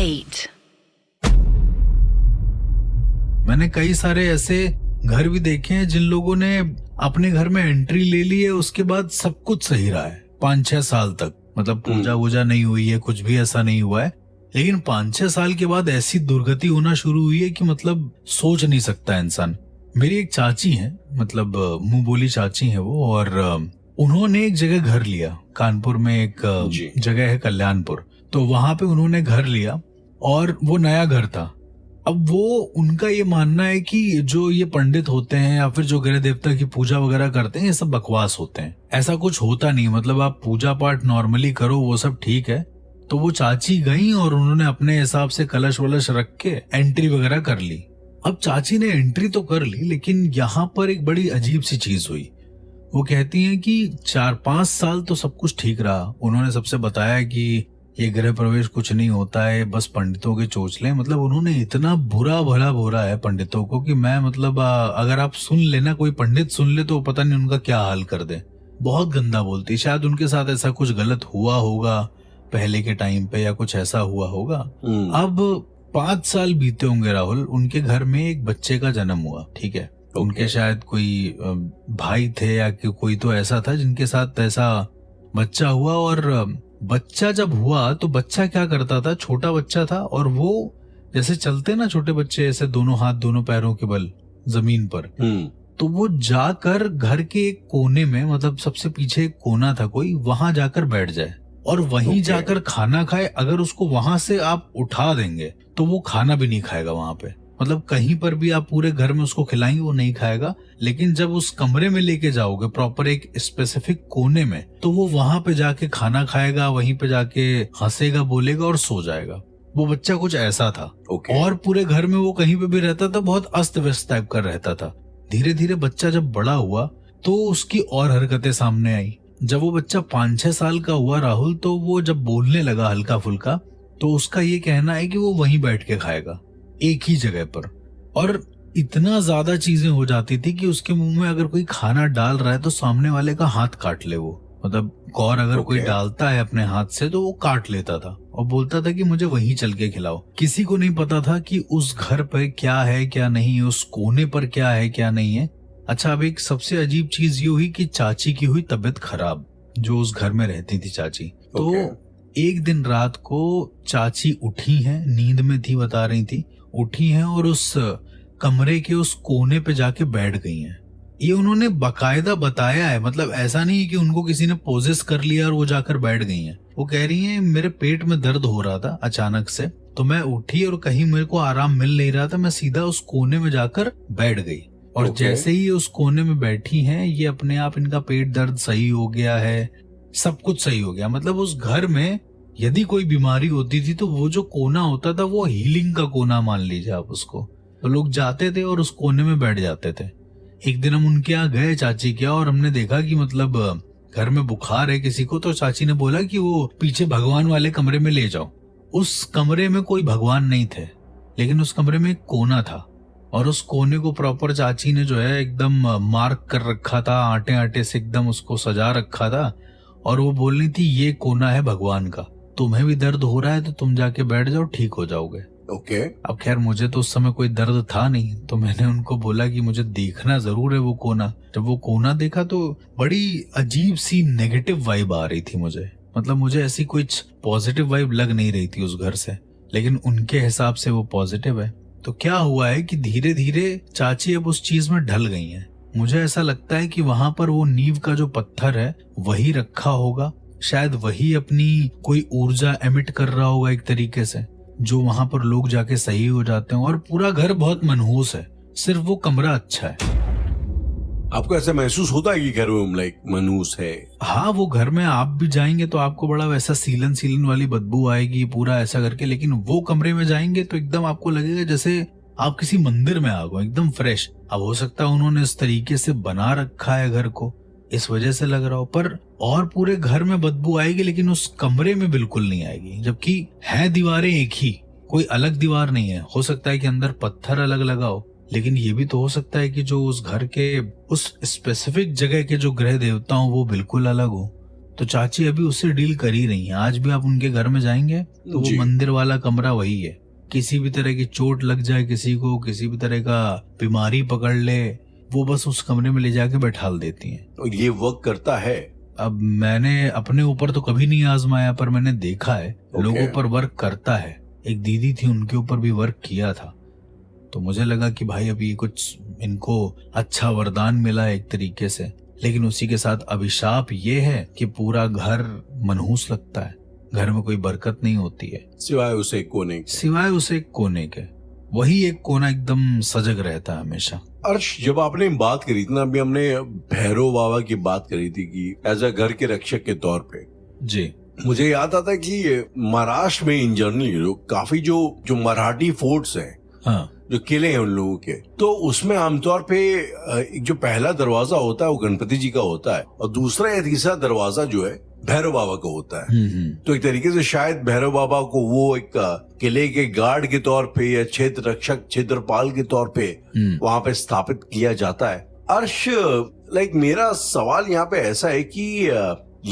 8. मैंने कई सारे ऐसे घर भी देखे हैं जिन लोगों ने अपने घर में एंट्री ले ली है, उसके बाद सब कुछ सही रहा है 5-6 साल तक। मतलब पूजा वूजा नहीं हुई है, कुछ भी ऐसा नहीं हुआ है, लेकिन 5-6 साल के बाद ऐसी दुर्गति होना शुरू हुई है कि मतलब सोच नहीं सकता इंसान। मेरी एक चाची है, मतलब मुंह बोली चाची है वो, और उन्होंने एक जगह घर लिया कानपुर में, एक जगह है कल्याणपुर, तो वहां पे उन्होंने घर लिया और वो नया घर था। अब वो उनका ये मानना है कि जो ये पंडित होते हैं या फिर जो ग्रह देवता की पूजा वगैरह करते हैं, ये सब बकवास होते हैं, ऐसा कुछ होता नहीं। मतलब आप पूजा पाठ नॉर्मली करो, वो सब ठीक है। तो वो चाची गई और उन्होंने अपने हिसाब से कलश वलश रख के एंट्री वगैरह कर ली। अब चाची ने एंट्री तो कर ली, लेकिन यहाँ पर एक बड़ी अजीब सी चीज हुई। वो कहती हैं कि 4-5 साल तो सब कुछ ठीक रहा। उन्होंने सबसे बताया कि ये गृह प्रवेश कुछ नहीं होता है, बस पंडितों के चोचले। मतलब उन्होंने इतना बुरा भला बोला है पंडितों को कि मैं मतलब अगर आप सुन लेना, कोई पंडित सुन ले तो पता नहीं उनका क्या हाल कर दे। बहुत गंदा बोलती। शायद उनके साथ ऐसा कुछ गलत हुआ होगा पहले के टाइम पे, या कुछ ऐसा हुआ होगा। अब 5 साल बीते होंगे राहुल, उनके घर में एक बच्चे का जन्म हुआ, ठीक है। उनके शायद कोई भाई थे या कोई तो ऐसा था जिनके साथ ऐसा बच्चा हुआ। और बच्चा जब हुआ तो बच्चा क्या करता था, छोटा बच्चा था, और वो जैसे चलते ना छोटे बच्चे ऐसे दोनों हाथ दोनों पैरों के बल जमीन पर, तो वो जाकर घर के एक कोने में, मतलब सबसे पीछे एक कोना था कोई, वहां जाकर बैठ जाए और वहीं जाकर खाना खाए। अगर उसको वहां से आप उठा देंगे तो वो खाना भी नहीं खाएगा वहां पे। मतलब कहीं पर भी आप पूरे घर में उसको खिलाएंगे वो नहीं खाएगा, लेकिन जब उस कमरे में लेके जाओगे प्रॉपर एक स्पेसिफिक कोने में, तो वो वहां पे जाके खाना खाएगा, वहीं पे जाके हंसेगा, बोलेगा और सो जाएगा। वो बच्चा कुछ ऐसा था। और पूरे घर में वो कहीं पे भी रहता था, बहुत अस्त व्यस्त टाइप का रहता था। धीरे धीरे बच्चा जब बड़ा हुआ तो उसकी और हरकतें सामने आई। जब वो बच्चा 5-6 साल का हुआ राहुल, तो वो जब बोलने लगा हल्का फुल्का, तो उसका ये कहना है कि वो वहीं बैठ के खाएगा एक ही जगह पर। और इतना ज्यादा चीजें हो जाती थी कि उसके मुंह में अगर कोई खाना डाल रहा है तो सामने वाले का हाथ काट ले वो। मतलब कौर अगर कोई डालता है अपने हाथ से तो वो काट लेता था और बोलता था कि मुझे वहीं चल के खिलाओ। किसी को नहीं पता था कि उस घर पर क्या है क्या नहीं है, उस कोने पर क्या है क्या नहीं है। अच्छा, अब एक सबसे अजीब चीज ये हुई कि चाची की हुई तबीयत खराब, जो उस घर में रहती थी चाची। तो एक दिन रात को चाची उठी हैं, नींद में थी बता रही थी, उठी हैं और उस कमरे के उस कोने पे जाके बैठ गई हैं। ये उन्होंने बकायदा बताया है, मतलब ऐसा नहीं कि उनको किसी ने पोजेस कर लिया और वो जाकर बैठ गई हैं। वो कह रही हैं मेरे पेट में दर्द हो रहा था अचानक से, तो मैं उठी और कहीं मेरे को आराम मिल नहीं रहा था, मैं सीधा उस कोने में जाकर बैठ गई। और जैसे ही उस कोने में बैठी हैं, ये अपने आप इनका पेट दर्द सही हो गया है, सब कुछ सही हो गया। मतलब उस घर में यदि कोई बीमारी होती थी तो वो जो कोना होता था वो हीलिंग का कोना मान लीजिए आप उसको। तो लोग जाते थे और उस कोने में बैठ जाते थे। एक दिन हम उनके यहाँ गए चाची के, और हमने देखा कि मतलब घर में बुखार है किसी को, तो चाची ने बोला कि वो पीछे भगवान वाले कमरे में ले जाओ। उस कमरे में कोई भगवान नहीं थे, लेकिन उस कमरे में एक कोना था, और उस कोने को प्रॉपर चाची ने जो है एकदम मार्क कर रखा था, आटे आटे से एकदम उसको सजा रखा था। और वो बोल रही थी ये कोना है भगवान का, तुम्हें भी दर्द हो रहा है तो तुम जाके बैठ जाओ, ठीक हो जाओगे। अब खैर मुझे तो उस समय कोई दर्द था नहीं, तो मैंने उनको बोला कि मुझे देखना जरूर है वो कोना। जब वो कोना देखा तो बड़ी अजीब सी नेगेटिव वाइब आ रही थी मुझे। मतलब मुझे ऐसी कुछ पॉजिटिव वाइब लग नहीं रही थी उस घर से, लेकिन उनके हिसाब से वो पॉजिटिव है। तो क्या हुआ है कि धीरे धीरे चाची अब उस चीज में ढल गई हैं। मुझे ऐसा लगता है कि वहां पर वो नींव का जो पत्थर है वही रखा होगा, शायद वही अपनी कोई ऊर्जा एमिट कर रहा होगा एक तरीके से, जो वहां पर लोग जाके सही हो जाते हैं। और पूरा घर बहुत मनहूस है, सिर्फ वो कमरा अच्छा है। आपको ऐसा महसूस होता है कि घर में लाइक मनहूस है? हाँ, वो घर में आप भी जाएंगे तो आपको बड़ा वैसा सीलन सीलन वाली बदबू आएगी पूरा ऐसा करके, लेकिन वो कमरे में जाएंगे तो एकदम आपको लगेगा जैसे आप किसी मंदिर में आ गए, एकदम फ्रेश। अब हो सकता है उन्होंने इस तरीके से बना रखा है घर को, इस वजह से लग रहा हो, पर और पूरे घर में बदबू आएगी लेकिन उस कमरे में बिल्कुल नहीं आएगी। जबकि है दीवारें एक ही, कोई अलग दीवार नहीं है। हो सकता है कि अंदर पत्थर अलग लगा हो, लेकिन ये भी तो हो सकता है कि जो उस घर के उस स्पेसिफिक जगह के जो ग्रह देवता हो वो बिल्कुल अलग हो। तो चाची अभी उससे डील कर ही रही है। आज भी आप उनके घर में जाएंगे तो वो जी। मंदिर वाला कमरा वही है। किसी भी तरह की चोट लग जाए किसी को, किसी भी तरह का बीमारी पकड़ ले, वो बस उस कमरे में ले जाके बैठाल देती हैं। तो ये वर्क करता है? अब मैंने अपने ऊपर तो कभी नहीं आजमाया, पर मैंने देखा है लोगों पर वर्क करता है। एक दीदी थी, उनके ऊपर भी वर्क किया था। तो मुझे लगा कि भाई अभी कुछ इनको अच्छा वरदान मिला है एक तरीके से, लेकिन उसी के साथ अभिशाप ये है कि पूरा घर मनहूस लगता है, घर में कोई बरकत नहीं होती है सिवाय उसे कोने के। सिवाय उसे एक कोने के। वही एक कोना एकदम सजग रहता है हमेशा। अर्श, जब आपने बात करी थी ना, अभी हमने भैरव बाबा की बात करी थी कि एज अ घर के रक्षक के तौर पे, जी, मुझे याद आता है कि महाराष्ट्र में इन जनरल काफी जो मराठी फोर्ट्स हैं, हाँ, जो किले हैं उन लोगों के, तो उसमें आमतौर पे एक जो पहला दरवाजा होता है वो गणपति जी का होता है, और दूसरा या तीसरा दरवाजा जो है भैरव बाबा का होता है। तो एक तरीके से शायद भैरव बाबा को वो एक किले के गार्ड के तौर पे या क्षेत्र रक्षक, क्षेत्रपाल के तौर पे वहां पे स्थापित किया जाता है। अर्श, लाइक मेरा सवाल यहाँ पे ऐसा है कि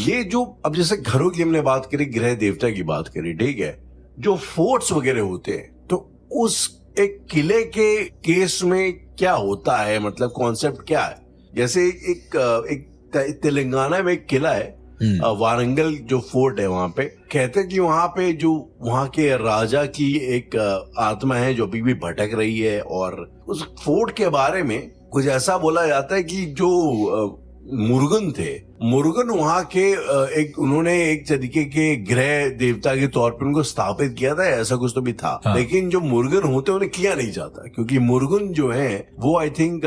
ये जो अब जैसे घरों की हमने बात करी, गृह देवता की बात करी, ठीक है, जो फोर्ट्स वगैरह होते हैं, तो उस एक किले के केस में क्या होता है, मतलब कॉन्सेप्ट क्या है? जैसे एक तेलंगाना में एक किला है, वारंगल जो फोर्ट है, वहां पे कहते हैं कि वहां पे जो वहां के राजा की एक आत्मा है जो अभी भी भटक रही है, और उस फोर्ट के बारे में कुछ ऐसा बोला जाता है कि जो मुरुगन थे, मुरुगन वहां के उन्होंने एक तरीके के गृह देवता के तौर पर उनको स्थापित किया था, ऐसा कुछ तो भी था। हाँ। लेकिन जो मुरुगन होते उन्हें किया नहीं जाता, क्योंकि मुरुगन जो है वो आई थिंक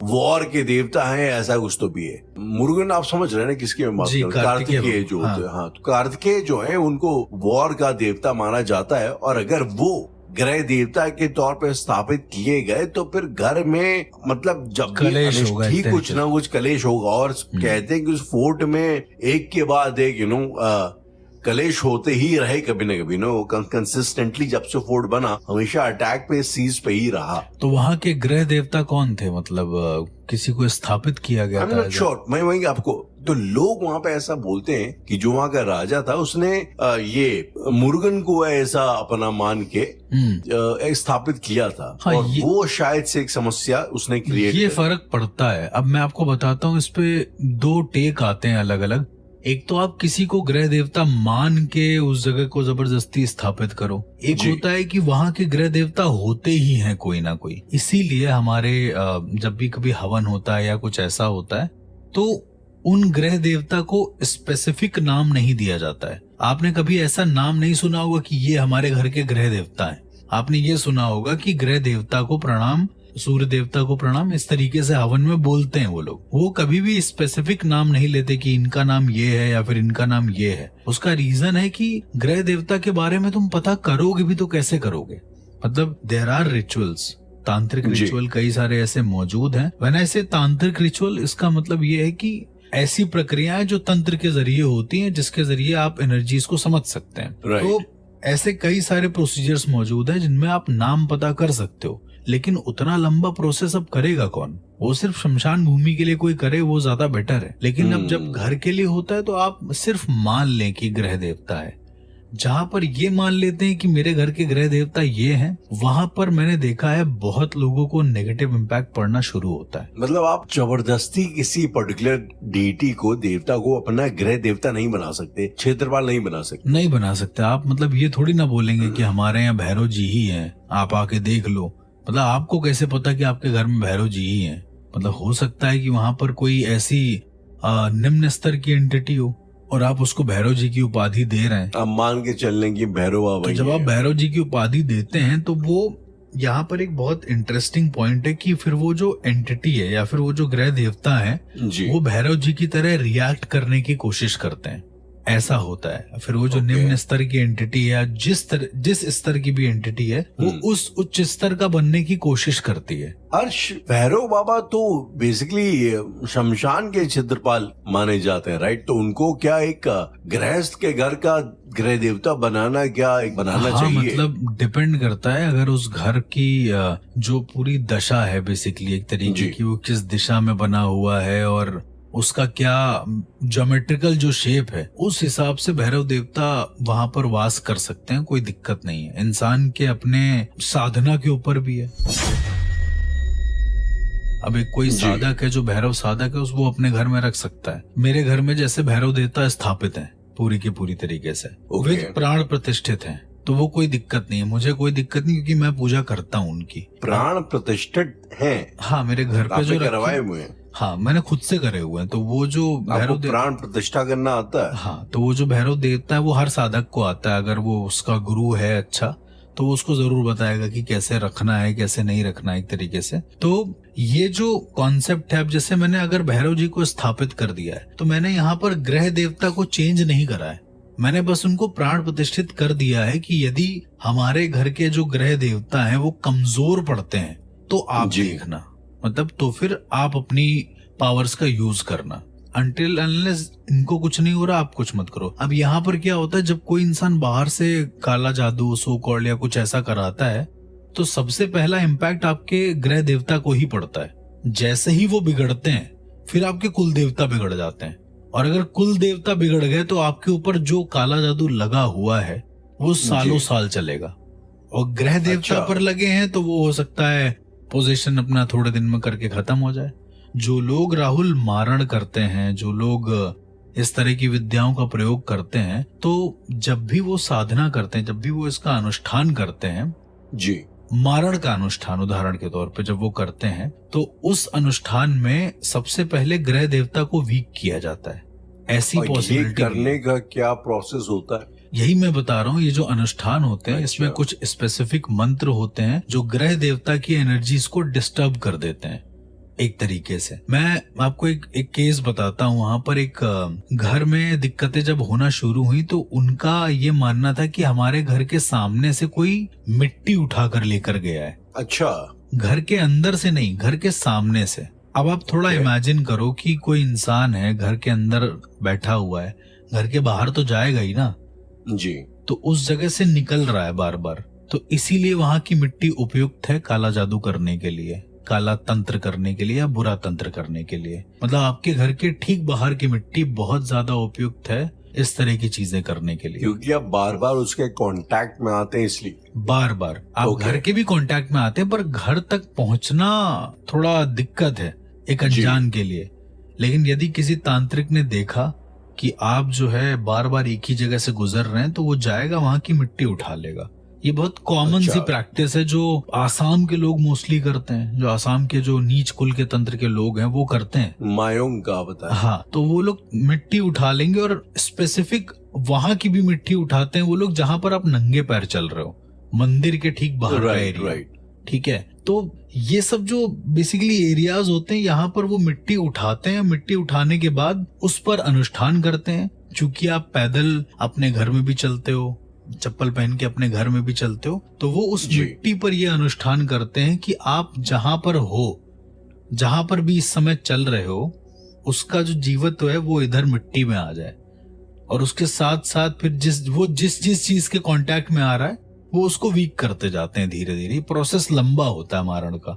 वॉर के देवता हैं, ऐसा कुछ तो भी है। मुरुगन आप समझ रहे हैं ना किसकी मैं बात कर रहा हूं? कार्तिकेय जो होते हैं। हाँ, तो कार्तिकेय जो है उनको वॉर का देवता माना जाता है, और अगर वो गृह देवता के तौर पे स्थापित किए गए तो फिर घर में मतलब जब भी कुछ ना कुछ कलेश होगा। और कहते हैं कि उस फोर्ट में एक के बाद एक कलेश होते ही रहे कभी ना कभी, कंसिस्टेंटली जब से फोर्ट बना हमेशा अटैक पे, सीज पे ही रहा। तो वहाँ के गृह देवता कौन थे, मतलब किसी को स्थापित किया गया था? श्योर, मैं वही आपको, तो लोग वहाँ पे ऐसा बोलते हैं कि जो वहाँ का राजा था उसने ये मुरुगन को ऐसा अपना मान के स्थापित किया था। हाँ, और वो शायद से एक समस्या उसने क्रिएट, ये फर्क पड़ता है। अब मैं आपको बताता हूँ, इस पे दो टेक आते हैं अलग अलग। एक तो आप किसी को गृह देवता मान के उस जगह को जबरदस्ती स्थापित करो, एक होता है कि वहाँ के गृह देवता होते ही हैं कोई ना कोई। इसीलिए हमारे जब भी कभी हवन होता है या कुछ ऐसा होता है तो उन गृह देवता को स्पेसिफिक नाम नहीं दिया जाता है। आपने कभी ऐसा नाम नहीं सुना होगा कि ये हमारे घर के गृह देवता हैं। आपने ये सुना होगा कि गृह देवता को प्रणाम, सूर्य देवता को प्रणाम, इस तरीके से हवन में बोलते हैं वो लोग। वो कभी भी स्पेसिफिक नाम नहीं लेते कि इनका नाम ये है या फिर इनका नाम ये है। उसका रीजन है कि गृह देवता के बारे में तुम पता करोगे भी तो कैसे करोगे, मतलब देयर आर रिचुअल्स, तांत्रिक रिचुअल कई सारे ऐसे मौजूद हैं। व्हेन आई से तांत्रिक रिचुअल, इसका मतलब ये है कि ऐसी प्रक्रियाएं जो तंत्र के जरिए होती हैं, जिसके जरिए आप एनर्जीज को समझ सकते हैं। तो ऐसे कई सारे प्रोसीजर्स मौजूद हैं जिनमें आप नाम पता कर सकते हो, लेकिन उतना लंबा प्रोसेस अब करेगा कौन? वो सिर्फ शमशान भूमि के लिए कोई करे वो ज्यादा बेटर है। लेकिन अब जब घर के लिए होता है तो आप सिर्फ मान लें कि गृह देवता है। जहां पर ये मान लेते हैं कि मेरे घर के गृह देवता ये हैं, वहां पर मैंने देखा है बहुत लोगों को नेगेटिव इम्पैक्ट पड़ना शुरू होता है। मतलब आप जबरदस्ती किसी पर्टिकुलर डीटी को, देवता को अपना गृह देवता नहीं बना सकते, क्षेत्रपाल नहीं बना सकते आप। मतलब ये थोड़ी ना बोलेंगे कि हमारे यहाँ भैरव जी ही हैं, आप आके देख लो। मतलब आपको कैसे पता कि आपके घर में भैरव जी ही हैं? मतलब हो सकता है कि वहां पर कोई ऐसी निम्न स्तर की एंटिटी हो और आप उसको भैरव जी की उपाधि दे रहे हैं। आप मान के चलने की भैरव बाबा, तो जब आप भैरव जी की उपाधि देते हैं तो वो यहाँ पर एक बहुत इंटरेस्टिंग पॉइंट है कि फिर वो जो एंटिटी है या फिर वो जो गृह देवता है वो भैरव जी की तरह रिएक्ट करने की कोशिश करते हैं। ऐसा होता है। फिर वो जो निम्न स्तर की एंटिटी है, जिस स्तर की भी एंटिटी है, वो उस उच्च स्तर का बनने की कोशिश करती है। अर्श, भैरव बाबा तो बेसिकली शमशान के क्षेत्रपाल माने जाते हैं, राइट? तो उनको क्या एक गृहस्थ के घर का गृह देवता बनाना चाहिए? मतलब डिपेंड करता है। अगर उस घर की जो पूरी दशा है बेसिकली एक तरीके की, वो किस दिशा में बना हुआ है और उसका क्या ज्योमेट्रिकल जो शेप है, उस हिसाब से भैरव देवता वहां पर वास कर सकते हैं, कोई दिक्कत नहीं है। इंसान के अपने साधना के ऊपर भी है। अब एक कोई साधक है जो भैरव साधक है, वो अपने घर में रख सकता है। मेरे घर में जैसे भैरव देवता स्थापित है पूरी की पूरी तरीके से, वे प्राण प्रतिष्ठित हैं, तो वो कोई दिक्कत नहीं है, मुझे कोई दिक्कत नहीं, क्योंकि मैं पूजा करता हूँ उनकी। प्राण प्रतिष्ठित हैं? हाँ, मेरे घर पे जो करवाए हुए हैं। हाँ, मैंने खुद से करे हुए हैं। तो वो जो भैरव प्राण प्रतिष्ठा करना आता है? हाँ, तो वो जो भैरव देवता है वो हर साधक को आता है। अगर वो उसका गुरु है अच्छा, तो वो उसको जरूर बताएगा कि कैसे रखना है, कैसे नहीं रखना है, एक तरीके से। तो ये जो कॉन्सेप्ट है, अब जैसे मैंने अगर भैरव जी को स्थापित कर दिया है, तो मैंने यहाँ पर ग्रह देवता को चेंज नहीं करा है, मैंने बस उनको प्राण प्रतिष्ठित कर दिया है कि यदि हमारे घर के जो ग्रह देवता हैं वो कमजोर पड़ते हैं तो आप देखना, मतलब तो फिर आप अपनी पावर्स का यूज करना। अनटिल अनलेस इनको कुछ नहीं हो रहा, आप कुछ मत करो। अब यहाँ पर क्या होता है, जब कोई इंसान बाहर से काला जादू, सो कॉल्ड या कुछ ऐसा कराता है, तो सबसे पहला इम्पैक्ट आपके ग्रह देवता को ही पड़ता है। जैसे ही वो बिगड़ते हैं, फिर आपके कुल देवता बिगड़ जाते हैं, और अगर कुल देवता बिगड़ गए तो आपके ऊपर जो काला जादू लगा हुआ है वो सालों साल चलेगा। और ग्रह देवता पर लगे हैं तो वो हो सकता है पोजीशन अपना थोड़े दिन में करके खत्म हो जाए। जो लोग राहुल मारण करते हैं, जो लोग इस तरह की विद्याओं का प्रयोग करते हैं, तो जब भी वो साधना करते हैं, जब भी वो इसका अनुष्ठान करते हैं जी, मारण का अनुष्ठान उदाहरण के तौर पे जब वो करते हैं, तो उस अनुष्ठान में सबसे पहले ग्रह देवता को वीक किया जाता है। ऐसी पॉसिबिलिटी करने का क्या प्रोसेस होता है? यही मैं बता रहा हूँ। ये जो अनुष्ठान होते हैं, इसमें कुछ स्पेसिफिक मंत्र होते हैं जो ग्रह देवता की एनर्जीज को डिस्टर्ब कर देते हैं एक तरीके से। मैं आपको एक केस बताता हूँ। वहां पर एक घर में दिक्कतें जब होना शुरू हुई, तो उनका ये मानना था कि हमारे घर के सामने से कोई मिट्टी उठाकर लेकर गया है। अच्छा, घर के अंदर से नहीं, घर के सामने से। अब आप थोड़ा इमेजिन करो कि कोई इंसान है, घर के अंदर बैठा हुआ है, घर के बाहर तो जाएगा ही ना जी, तो उस जगह से निकल रहा है बार बार। तो इसीलिए वहां की मिट्टी उपयुक्त है काला जादू करने के लिए, काला तंत्र करने के लिए या बुरा तंत्र करने के लिए। मतलब आपके घर के ठीक बाहर की मिट्टी बहुत ज्यादा उपयुक्त है इस तरह की चीजें करने के लिए, क्योंकि आप बार बार उसके कांटेक्ट में आते हैं, इसलिए बार बार आप घर के भी कांटेक्ट में आते हैं, पर घर तक पहुंचना थोड़ा दिक्कत है एक अनजान के लिए। लेकिन यदि किसी तांत्रिक ने देखा कि आप जो है बार बार एक ही जगह से गुजर रहे हैं, तो वो जाएगा वहां की मिट्टी उठा लेगा। ये बहुत कॉमन सी प्रैक्टिस है जो आसाम के लोग मोस्टली करते हैं, जो आसाम के जो नीच कुल के तंत्र के लोग हैं वो करते हैं। मायोंग का बताया। हाँ, तो वो लोग मिट्टी उठा लेंगे और स्पेसिफिक वहां की भी मिट्टी उठाते हैं वो लोग जहां पर आप नंगे पैर चल रहे हो, मंदिर के ठीक बाहर का एरिया, ठीक है। तो ये सब जो बेसिकली एरियाज होते हैं, यहाँ पर वो मिट्टी उठाते हैं। मिट्टी उठाने के बाद उस पर अनुष्ठान करते हैं। चूंकि आप पैदल अपने घर में भी चलते हो, चप्पल पहन के अपने घर में भी चलते हो, तो वो उस मिट्टी पर ये अनुष्ठान करते हैं कि आप जहां पर हो, जहां पर भी इस समय चल रहे हो, उसका जो जीवत्व है वो इधर मिट्टी में आ जाए। और उसके साथ साथ फिर जिस चीज के कांटेक्ट में आ रहा है वो उसको वीक करते जाते हैं धीरे धीरे। प्रोसेस लंबा होता है मारण का।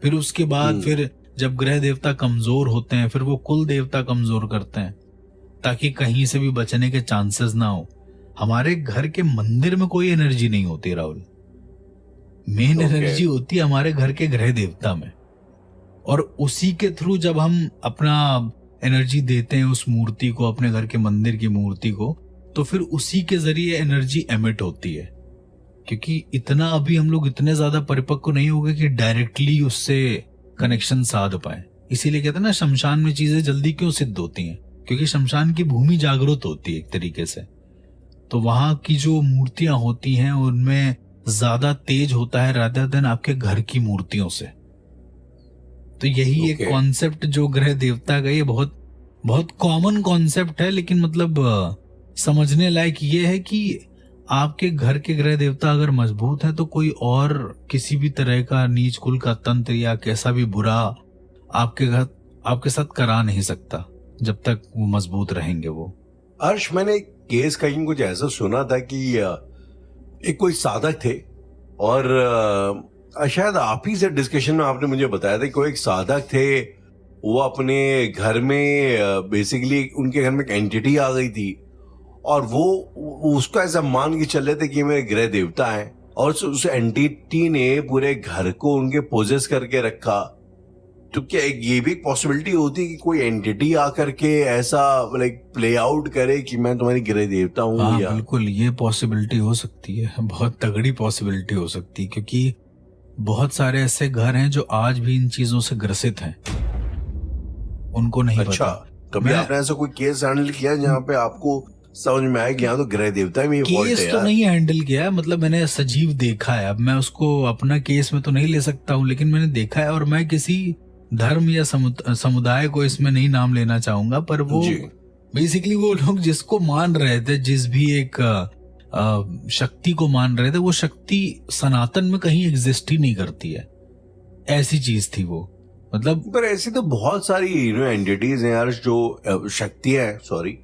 फिर उसके बाद फिर जब ग्रह देवता कमजोर होते हैं, फिर वो कुल देवता कमजोर करते हैं ताकि कहीं से भी बचने के चांसेस ना हो। हमारे घर के मंदिर में कोई एनर्जी नहीं होती राहुल, मेन एनर्जी होती है हमारे घर के ग्रह देवता में। और उसी के थ्रू जब हम अपना एनर्जी देते हैं उस मूर्ति को, अपने घर के मंदिर की मूर्ति को, तो फिर उसी के जरिए एनर्जी एमिट होती है। क्योंकि इतना अभी हम लोग इतने ज्यादा परिपक्व नहीं हो गए कि डायरेक्टली उससे कनेक्शन साध पाए। इसीलिए कहते हैं ना, शमशान में चीजें जल्दी क्यों सिद्ध होती हैं, क्योंकि शमशान की भूमि जागृत होती है एक तरीके से। तो वहां की जो मूर्तियां होती हैं उनमें ज्यादा तेज होता है रादर देन आपके घर की मूर्तियों से। तो यही एक कॉन्सेप्ट जो ग्रह देवता का, ये बहुत बहुत कॉमन कॉन्सेप्ट है, लेकिन मतलब समझने लायक ये है कि आपके घर के ग्रह देवता अगर मजबूत है तो कोई और किसी भी तरह का नीच कुल का तंत्र या कैसा भी बुरा आपके साथ करा नहीं सकता जब तक वो मजबूत रहेंगे। वो अर्श, मैंने केस कहीं कुछ ऐसा सुना था कि एक कोई साधक थे और शायद आप ही से डिस्कशन में आपने मुझे बताया था कि कोई एक साधक थे वो अपने घर में बेसिकली उनके घर में एक एंटिटी आ गई थी और वो उसको ऐसा मान के चल रहे थे कि ये मेरे गृह देवता हैं, और उस एंटिटी ने पूरे घर को उनके पोजेस करके रखा। तो क्या ये भी एक पॉसिबिलिटी होती है कि कोई एंटिटी आकर के ऐसा लाइक प्ले आउट करे कि मैं तुम्हारी गृह देवता हूँ? हाँ या बिल्कुल, ये पॉसिबिलिटी हो सकती है, बहुत तगड़ी पॉसिबिलिटी हो सकती है, क्योंकि बहुत सारे ऐसे घर हैं जो आज भी इन चीजों से ग्रसित हैं, उनको नहीं अच्छा, पता। कभी आपने ऐसा कोई केस हैंडल किया जहाँ पे आपको समझ में आया कि यहाँ तो गृह देवता में फॉल्ट है केस तो यार? नहीं हैंडल किया है, मतलब मैंने सजीव देखा है। अब मैं उसको अपना केस में तो नहीं ले सकता हूँ, लेकिन मैंने देखा है, और मैं किसी धर्म या समुदाय को इसमें नहीं नाम लेना चाहूंगा, पर वो बेसिकली वो लोग जिसको मान रहे थे, जिस भी एक शक्ति को मान रहे थे, वो शक्ति सनातन में कहीं एग्जिस्ट ही नहीं करती है, ऐसी चीज थी वो। मतलब पर ऐसी तो बहुत सारी एंटिटीज हैं यार, जो शक्तियां हैं, सॉरी,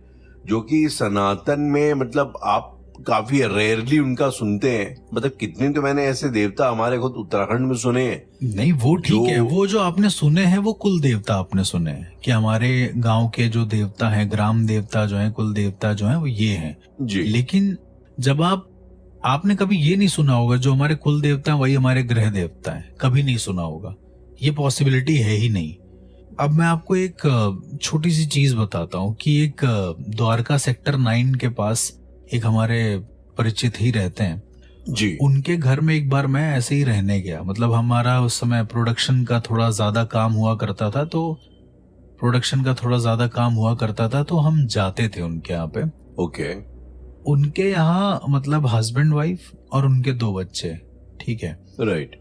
जो कि सनातन में मतलब आप काफी रेयरली उनका सुनते हैं। मतलब कितने तो मैंने ऐसे देवता हमारे खुद उत्तराखंड में सुने हैं। नहीं, वो ठीक है, वो जो आपने सुने हैं वो कुल देवता आपने सुने हैं कि हमारे गांव के जो देवता हैं, ग्राम देवता जो हैं, कुल देवता जो हैं, वो ये हैं जी। लेकिन जब आपने कभी ये नहीं सुना होगा जो हमारे कुल देवता हैं वही हमारे ग्रह देवता हैं, कभी नहीं सुना होगा, ये पॉसिबिलिटी है ही नहीं। अब मैं आपको एक छोटी सी चीज बताता हूँ कि एक द्वारका सेक्टर 9 के पास एक हमारे परिचित ही रहते हैं जी। उनके घर में एक बार मैं ऐसे ही रहने गया। मतलब हमारा उस समय प्रोडक्शन का थोड़ा ज्यादा काम हुआ करता था, तो हम जाते थे उनके यहाँ पे। ओके। उनके यहाँ मतलब हस्बैंड वाइफ और उनके 2 बच्चे, ठीक है, राइट।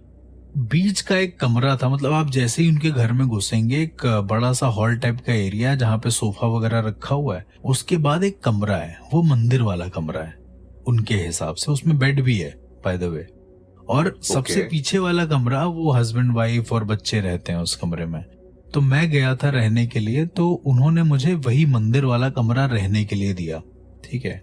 बीच का एक कमरा था। मतलब आप जैसे ही उनके घर में घुसेंगे, एक बड़ा सा हॉल टाइप का एरिया है जहाँ पे सोफा वगैरह रखा हुआ है, उसके बाद एक कमरा है, वो मंदिर वाला कमरा है उनके हिसाब से, उसमें बेड भी है बाय द वे, और सबसे पीछे वाला कमरा वो हस्बैंड वाइफ और बच्चे रहते हैं उस कमरे में। तो मैं गया था रहने के लिए, तो उन्होंने मुझे वही मंदिर वाला कमरा रहने के लिए दिया, ठीक है।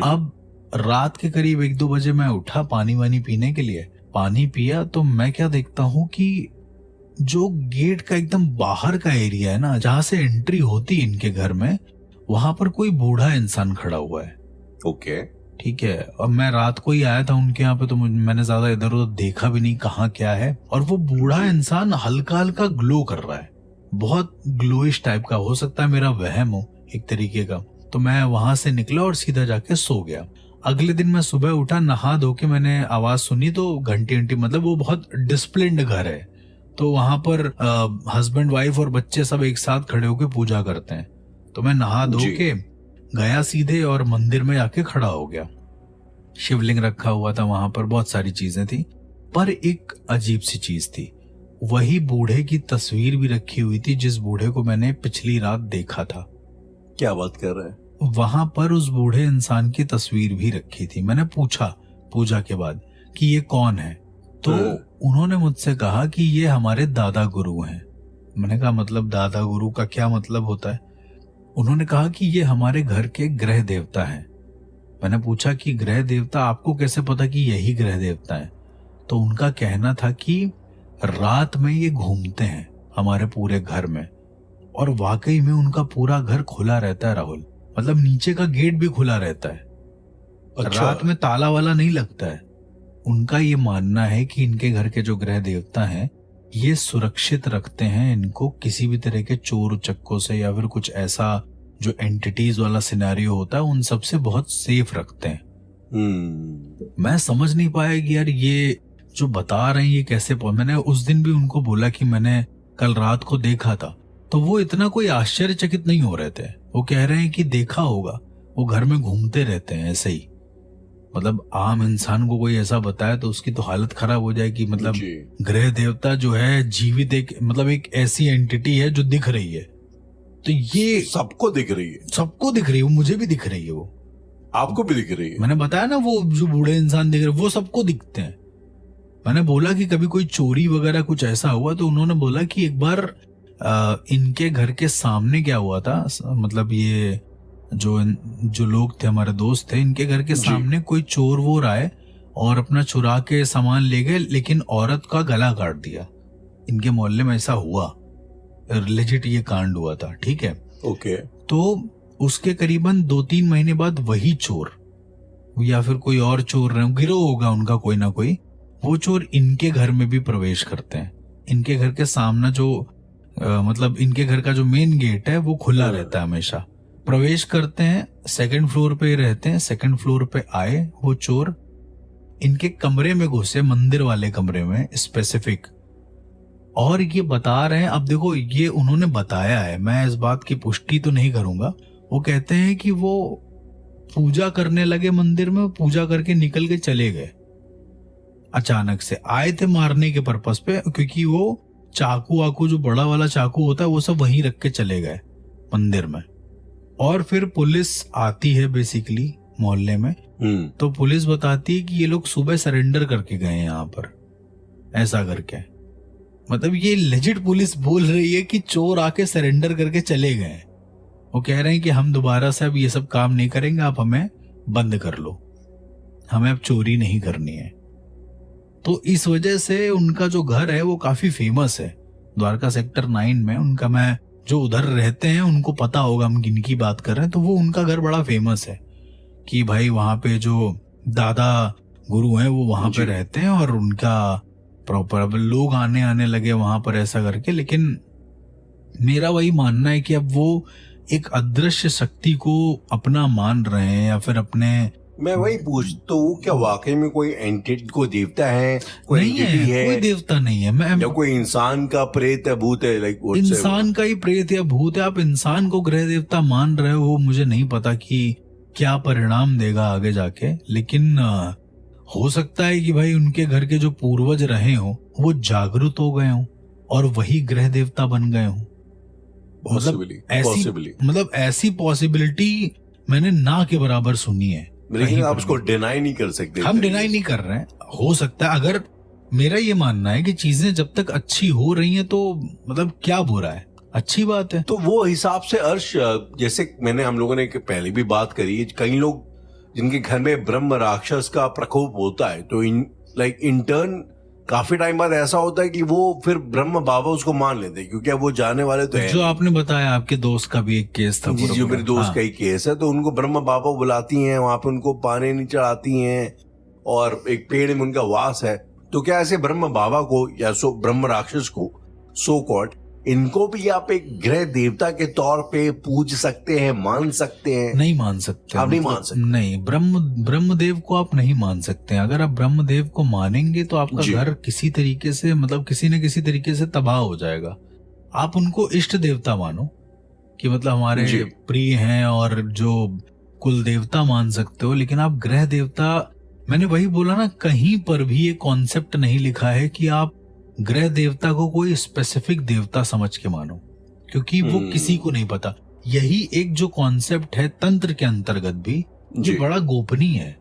अब रात के करीब 1-2 बजे मैं उठा पानी वानी पीने के लिए, पानी पिया, तो मैं क्या देखता हूं कि जो गेट का एकदम बाहर का एरिया है ना, जहां से एंट्री होती है इनके घर में, वहां पर कोई बूढ़ा इंसान खड़ा हुआ है। ओके। ठीक है। अब मैं रात को ही आया था उनके यहाँ पे, तो मैंने ज्यादा इधर उधर देखा भी नहीं कहाँ क्या है। और वो बूढ़ा इंसान हल्का हल्का ग्लो कर रहा है, बहुत ग्लोइश टाइप का, हो सकता है मेरा वहम हो एक तरीके का। तो मैं वहां से निकला और सीधा जाके सो गया। अगले दिन मैं सुबह उठा, नहा धो के मैंने आवाज सुनी, तो घंटी, मतलब वो बहुत डिसिप्लिन्ड घर है, तो वहां पर हस्बैंड वाइफ और बच्चे सब एक साथ खड़े होकर पूजा करते हैं। तो मैं नहा धो के गया सीधे और मंदिर में जाके खड़ा हो गया। शिवलिंग रखा हुआ था वहां पर, बहुत सारी चीजें थी, पर एक अजीब सी चीज थी, वही बूढ़े की तस्वीर भी रखी हुई थी जिस बूढ़े को मैंने पिछली रात देखा था। क्या बात कर रहे हैं? वहां पर उस बूढ़े इंसान की तस्वीर भी रखी थी। मैंने पूछा पूजा के बाद कि ये कौन है, तो उन्होंने मुझसे कहा कि ये हमारे दादा गुरु हैं। मैंने कहा मतलब दादा गुरु का क्या मतलब होता है? उन्होंने कहा कि ये हमारे घर के ग्रह देवता हैं। मैंने पूछा कि ग्रह देवता, आपको कैसे पता कि यही ग्रह देवता है? तो उनका कहना था कि रात में ये घूमते हैं हमारे पूरे घर में, और वाकई में उनका पूरा घर खुला रहता है राहुल, मतलब नीचे का गेट भी खुला रहता है। अच्छा। रात में ताला वाला नहीं लगता है। उनका ये मानना है कि इनके घर के जो ग्रह देवता हैं ये सुरक्षित रखते हैं इनको किसी भी तरह के चोर उचक्कों से, या फिर कुछ ऐसा जो एंटिटीज वाला सिनेरियो होता है उन सब से बहुत सेफ रखते हैं। मैं समझ नहीं पाया कि यार ये जो बता रहे हैं ये कैसे। मैंने उस दिन भी उनको बोला कि मैंने कल रात को देखा था, तो वो इतना कोई आश्चर्यचकित नहीं हो रहे थे। वो कह रहे हैं कि देखा होगा, वो घर में घूमते रहते हैं ऐसे ही। मतलब आम इंसान को कोई ऐसा बताया तो उसकी तो हालत खराब हो जाएगी। मतलब ग्रह देवता जो है जीवित एक, मतलब एक ऐसी एंटिटी है जो दिख रही है, तो ये सबको दिख रही है। सबको दिख रही है, मुझे भी दिख रही है, वो आपको भी दिख रही है। मैंने बताया ना, वो जो बूढ़े इंसान दिख रहे वो सबको दिखते हैं। मैंने बोला कि कभी कोई चोरी वगैरह कुछ ऐसा हुआ, तो उन्होंने बोला कि एक बार इनके घर के सामने क्या हुआ था, मतलब ये जो लोग थे हमारे दोस्त थे, इनके घर के सामने कोई चोर वोर आए और अपना चुरा के सामान ले गए, लेकिन औरत का गला काट दिया। इनके मोहल्ले में ऐसा हुआ। लेजिट ये कांड हुआ था, ठीक है। ओके। तो उसके करीबन 2-3 महीने बाद वही चोर या फिर कोई और चोर गिरोह होगा उनका कोई ना कोई, वो चोर इनके घर में भी प्रवेश करते हैं। इनके घर के सामने जो मतलब इनके घर का जो मेन गेट है वो खुला रहता है हमेशा। प्रवेश करते हैं, 2nd फ्लोर पे रहते हैं, 2nd फ्लोर पे आए वो चोर, इनके कमरे में घुसे, मंदिर वाले कमरे में स्पेसिफिक, और ये बता रहे हैं, अब देखो ये उन्होंने बताया है, मैं इस बात की पुष्टि तो नहीं करूंगा, वो कहते हैं कि वो पूजा करने लगे मंदिर में, पूजा करके निकल के चले गए। अचानक से आए थे मारने के पर्पस पे, क्योंकि वो चाकू वाकू जो बड़ा वाला चाकू होता है वो सब वहीं रख के चले गए मंदिर में। और फिर पुलिस आती है बेसिकली मोहल्ले में, तो पुलिस बताती है कि ये लोग सुबह सरेंडर करके गए यहाँ पर, ऐसा करके। मतलब ये लेजिट पुलिस बोल रही है कि चोर आके सरेंडर करके चले गए। वो कह रहे हैं कि हम दोबारा से अब ये सब काम नहीं करेंगे, आप हमें बंद कर लो, हमें अब चोरी नहीं करनी है। तो इस वजह से उनका जो घर है वो काफी फेमस है द्वारका सेक्टर 9 में। उनका, मैं जो उधर रहते हैं उनको पता होगा हम किनकी बात कर रहे हैं, तो वो उनका घर बड़ा फेमस है कि भाई वहां पे जो दादा गुरु हैं वो वहां पे रहते हैं, और उनका प्रॉपर अब लोग आने लगे वहां पर ऐसा करके। लेकिन मेरा वही मानना है कि अब वो एक अदृश्य शक्ति को अपना मान रहे हैं या फिर अपने, मैं वही पूछता हूँ, क्या वाकई में कोई एंटिटी, कोई देवता है, कोई नहीं एंटिटी है? कोई देवता नहीं है, मैं या कोई इंसान का प्रेत है, भूत है, लाइक इंसान का ही प्रेत या भूत है। आप इंसान को ग्रह देवता मान रहे हो, मुझे नहीं पता कि क्या परिणाम देगा आगे जाके, लेकिन हो सकता है कि भाई उनके घर के जो पूर्वज रहे हो वो जागरूक हो गए हो और वही ग्रह देवता बन गए हो। मतलब ऐसी पॉसिबिलिटी मैंने ना के बराबर सुनी है, लेकिन आप उसको डिनाई नहीं कर सकते। हम डिनाई नहीं कर रहे हैं, हो सकता है। अगर मेरा ये मानना है कि चीजें जब तक अच्छी हो रही हैं तो मतलब क्या बुरा है, अच्छी बात है। तो वो हिसाब से अर्श, जैसे मैंने हम लोगों ने पहले भी बात करी, कई लोग जिनके घर में ब्रह्म राक्षस का प्रकोप होता है, तो इन टर्न काफी टाइम बाद ऐसा होता है कि वो फिर ब्रह्म बाबा उसको मान लेते हैं, क्योंकि वो जाने वाले तो है। जो आपने बताया आपके दोस्त का भी एक केस था। जी, जो मेरे दोस्त का ही केस है, तो उनको ब्रह्म बाबा बुलाती हैं, वहां पे उनको पानी नहीं चढ़ाती हैं, और एक पेड़ में उनका वास है। तो क्या ऐसे ब्रह्म बाबा को या ब्रह्म राक्षस को, सो कॉल्ड, इनको भी आप एक ग्रह देवता के तौर पे पूज सकते हैं, मान सकते हैं? नहीं मान सकते, आप नहीं मान सकते। नहीं, ब्रह्मदेव को आप नहीं मान सकते हैं। अगर आप ब्रह्मदेव को मानेंगे तो आपका घर किसी तरीके से, मतलब किसी न किसी तरीके से तबाह हो जाएगा। आप उनको इष्ट देवता मानो कि मतलब हमारे प्रिय हैं और जो कुल देवता मान सकते हो, लेकिन आप ग्रह देवता, मैंने वही बोला ना, कहीं पर भी ये कॉन्सेप्ट नहीं लिखा है कि आप ग्रह देवता को कोई स्पेसिफिक देवता समझ के मानो, क्योंकि वो किसी को नहीं पता। यही एक जो कॉन्सेप्ट है तंत्र के अंतर्गत भी, जो बड़ा गोपनीय है।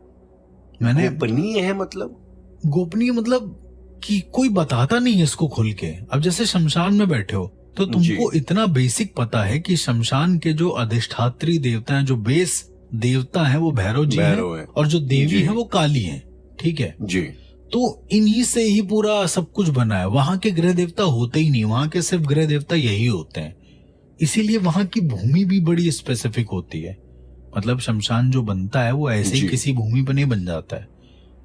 मैंने गोपनीय है गोपनीय मतलब कि कोई बताता नहीं है इसको खुल के। अब जैसे शमशान में बैठे हो तो तुमको इतना बेसिक पता है कि शमशान के जो अधिष्ठात्री देवता हैं, जो बेस देवता हैं, वो भैरव जी हैं, और जो देवी है वो काली है, ठीक है जी। तो इन्हीं से ही पूरा सब कुछ बना है। वहां के ग्रह देवता होते ही नहीं, वहां के सिर्फ ग्रह देवता यही होते हैं। इसीलिए वहां की भूमि भी बड़ी स्पेसिफिक होती है। मतलब शमशान जो बनता है वो ऐसे ही किसी भूमि पर नहीं बन जाता है,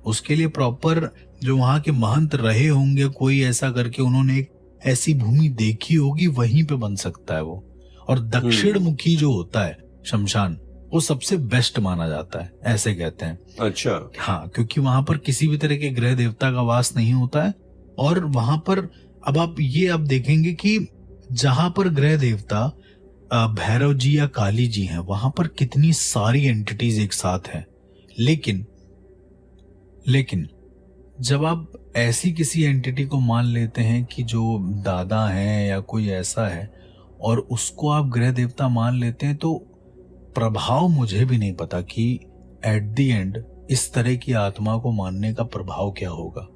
उसके लिए प्रॉपर जो वहां के महंत रहे होंगे, कोई ऐसा करके उन्होंने एक ऐसी भूमि देखी होगी, वहीं पे बन सकता है वो। और दक्षिण मुखी जो होता है शमशान, वो सबसे बेस्ट माना जाता है, ऐसे कहते हैं। अच्छा। हाँ, क्योंकि वहां पर किसी भी तरह के ग्रह देवता का वास नहीं होता है। और वहां पर अब आप देखेंगे कि जहां पर ग्रह देवता भैरव जी या काली जी हैं, वहां पर कितनी सारी एंटिटीज एक साथ हैं। लेकिन जब आप ऐसी किसी एंटिटी को मान लेते हैं कि जो दादा हैं या कोई ऐसा है, और उसको आप ग्रह देवता मान लेते हैं, तो प्रभाव मुझे भी नहीं पता कि एट द एंड इस तरह की आत्मा को मानने का प्रभाव क्या होगा।